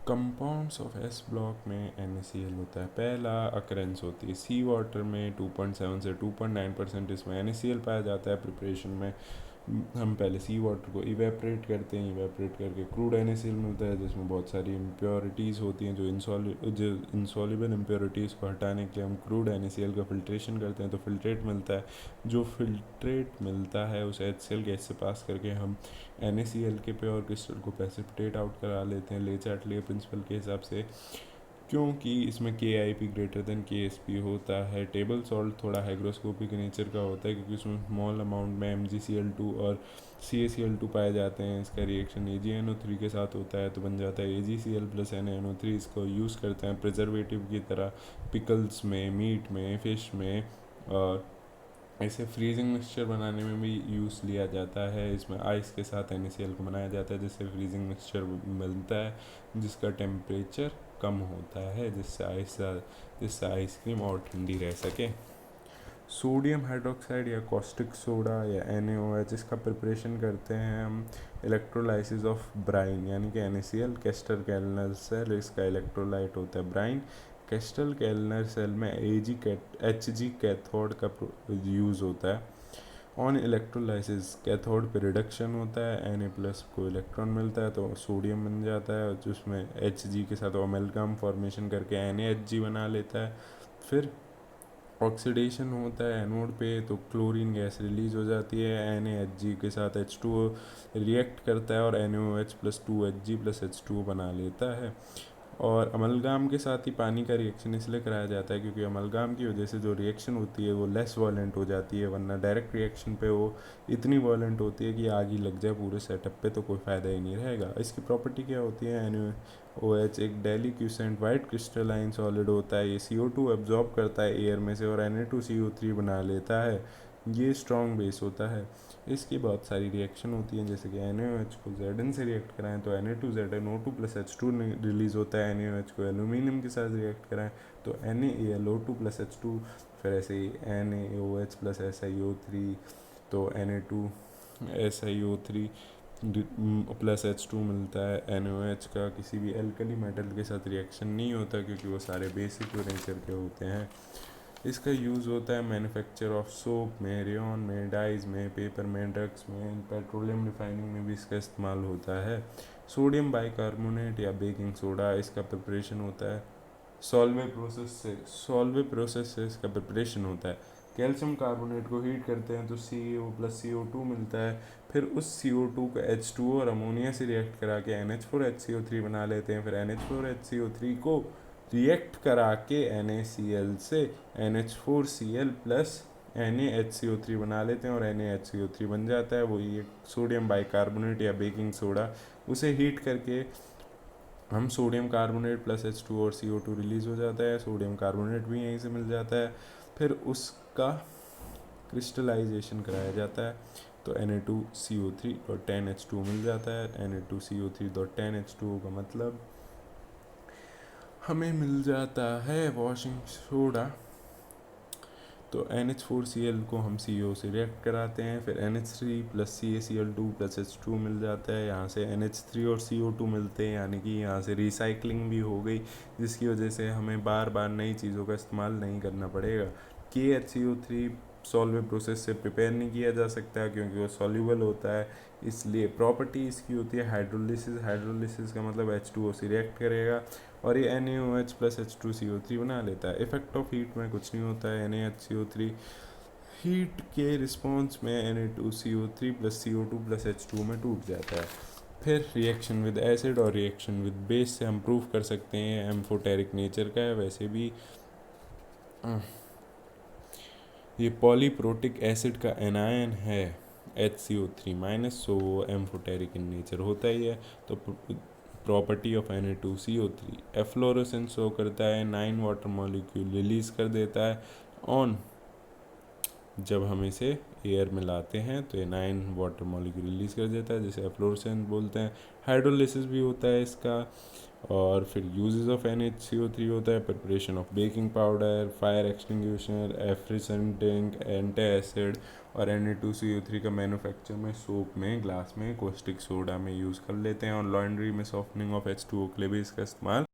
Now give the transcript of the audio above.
Compounds of S block में NaCl होता है पहला, अकरेंस होती है सी वाटर में 2.7 से 2.9% इसमें NaCl पाया जाता है। प्रिपरेशन में हम पहले सी वाटर को इवेपरेट करते हैं, इवेपरेट करके क्रूड NaCl मिलता है जिसमें बहुत सारी इम्प्योरिटीज़ होती हैं। जो इंसॉल्युबल इम्प्योरिटीज़ को हटाने के लिए हम क्रूड NaCl का फिल्ट्रेशन करते हैं तो फिल्ट्रेट मिलता है। जो फिल्ट्रेट मिलता है उसे HCl गैस से पास करके हम NaCl के प्योर क्रिस्टल को प्रेसिपिटेट आउट करा लेते हैं ले चार्टले प्रिंसिपल के हिसाब से, क्योंकि इसमें KIP ग्रेटर देन KSP होता है। टेबल सॉल्ट थोड़ा हाइग्रोस्कोपिक नेचर का होता है क्योंकि उसमें स्मॉल अमाउंट में MgCl2 और CaCl2 पाए जाते हैं। इसका रिएक्शन AgNO3 के साथ होता है तो बन जाता है AgCl प्लस NaNO3। इसको यूज़ करते हैं प्रिजर्वेटिव की तरह पिकल्स में, मीट में, फ़िश में, और ऐसे फ्रीजिंग मिक्सचर बनाने में भी यूज़ लिया जाता है। इसमें आइस के साथ NaCl को बनाया जाता है जिससे फ्रीजिंग मिक्सचर मिलता है जिसका टेम्परेचर कम होता है, जिससे आइसक्रीम और ठंडी रह सके। सोडियम हाइड्रोक्साइड या कॉस्टिक सोडा या NaOH इसका प्रिपरेशन करते हैं हम इलेक्ट्रोलाइसिस ऑफ ब्राइन यानी कि NaCl केस्टर कैलनर सेल, इसका इलेक्ट्रोलाइट होता है ब्राइन। केस्टल कैलनर सेल में Hg कैथोड का यूज़ होता है। ऑन इलेक्ट्रोलाइसिस कैथोड पे रिडक्शन होता है, Na प्लस को इलेक्ट्रॉन मिलता है तो सोडियम बन जाता है जिसमें Hg के साथ अमेलगम फॉर्मेशन करके NaHg बना लेता है। फिर ऑक्सीडेशन होता है एनोड पे तो क्लोरीन गैस रिलीज हो जाती है, NaHg के साथ H2O रिएक्ट करता है और NaOH plus 2Hg plus H2O बना लेता है। और अमलगाम के साथ ही पानी का रिएक्शन इसलिए कराया जाता है क्योंकि अमलगाम की वजह से जो रिएक्शन होती है वो लेस वॉलेंट हो जाती है, वरना डायरेक्ट रिएक्शन पे वो इतनी वॉलेंट होती है कि आग ही लग जाए पूरे सेटअप पे तो कोई फ़ायदा ही नहीं रहेगा। इसकी प्रॉपर्टी क्या होती है, NaOH एक डेलिक्यूसेंट वाइट क्रिस्टलाइन सॉलिड होता है। ये CO2 एब्जॉर्ब करता है एयर में से और Na2CO3 बना लेता है। ये स्ट्रॉन्ग बेस होता है। इसकी बहुत सारी रिएक्शन होती हैं जैसे कि NaOH को Zn से रिएक्ट कराएं तो Na2ZnO2 प्लस H2 रिलीज़ होता है। NaOH को एल्यूमिनियम के साथ रिएक्ट कराएं तो NaAlO2 प्लस H2, फिर ऐसे ही NaOH प्लस SiO3 तो Na2SiO3 प्लस H2 मिलता है। NaOH का किसी भी एल्कली मेटल के साथ रिएक्शन नहीं होता क्योंकि वो सारे बेसिक नेचर के होते हैं। इसका यूज़ होता है मैन्युफैक्चर ऑफ सोप में, रेयन में, डाइज में, पेपर में, ड्रग्स में, पेट्रोलियम रिफाइनिंग में भी इसका इस्तेमाल होता है। सोडियम बाइकार्बोनेट या बेकिंग सोडा इसका प्रिपरेशन होता है सॉल्वे प्रोसेस से इसका प्रिपरेशन होता है। कैल्शियम कार्बोनेट को हीट करते हैं तो CaO प्लस CO2 मिलता है। फिर उस CO2 को H2O और अमोनिया से रिएक्ट करा के NH4HCO3 बना लेते हैं। फिर NH4HCO3 को रिएक्ट करा के NaCl से NH4Cl प्लस NaHCO3 बना लेते हैं और NaHCO3 बन जाता है वही एक सोडियम बाइकार्बोनेट या बेकिंग सोडा। उसे हीट करके हम सोडियम कार्बोनेट प्लस H2 और CO2 रिलीज़ हो जाता है। सोडियम कार्बोनेट भी यहीं से मिल जाता है। फिर उसका क्रिस्टलाइजेशन कराया जाता है तो Na2CO3.10H2 मिल जाता है। Na2CO3.10H2 का मतलब हमें मिल जाता है वॉशिंग सोडा। तो NH4Cl को हम CO से रिएक्ट कराते हैं, फिर NH3 plus CaCl2 plus H2 मिल जाता है। यहाँ से NH3 और CO2 मिलते हैं यानी कि यहाँ से रिसाइकलिंग भी हो गई जिसकी वजह से हमें बार बार नई चीज़ों का इस्तेमाल नहीं करना पड़ेगा। KHCO3 सॉल्वे प्रोसेस से प्रिपेयर नहीं किया जा सकता क्योंकि वो सॉल्यूबल होता है, इसलिए प्रॉपर्टी इसकी होती है हाइड्रोलिसिस का मतलब H2O से रिएक्ट करेगा और ये NaOH प्लस H2CO3 बना लेता है। इफेक्ट ऑफ हीट में कुछ नहीं होता है। NaHCO3 हीट के रिस्पॉन्स में Na2CO3 plus CO2 plus H2 में टूट जाता है। फिर रिएक्शन विद एसिड और रिएक्शन विद बेस से हम प्रूव कर सकते हैं एम्फोटेरिक नेचर का है। वैसे भी ये पॉलीप्रोटिक एसिड का एनायन है HCO3 माइनस, सो वो एम्फोटेरिक इन नेचर होता ही है। तो property of Na2CO3 efflorescence show करता है, 9 वाटर मॉलिक्यूल रिलीज़ कर देता है ऑन जब हम इसे एयर में लाते हैं तो ये 9 वाटर मॉलिक्यूल रिलीज़ कर देता है जिसे एफ्लोरेसेंस बोलते हैं। हाइड्रोलिसिस भी होता है इसका, और फिर यूजेस ऑफ NH CO3 होता है preparation of baking powder, fire extinguisher, effervescing, anti acid, और Na2CO3 का मैन्युफैक्चर में सोप में, ग्लास में, कोस्टिक सोडा में यूज़ कर लेते हैं, और लॉन्ड्री में सॉफ्टनिंग ऑफ H2O के लिए भी इसका इस्तेमाल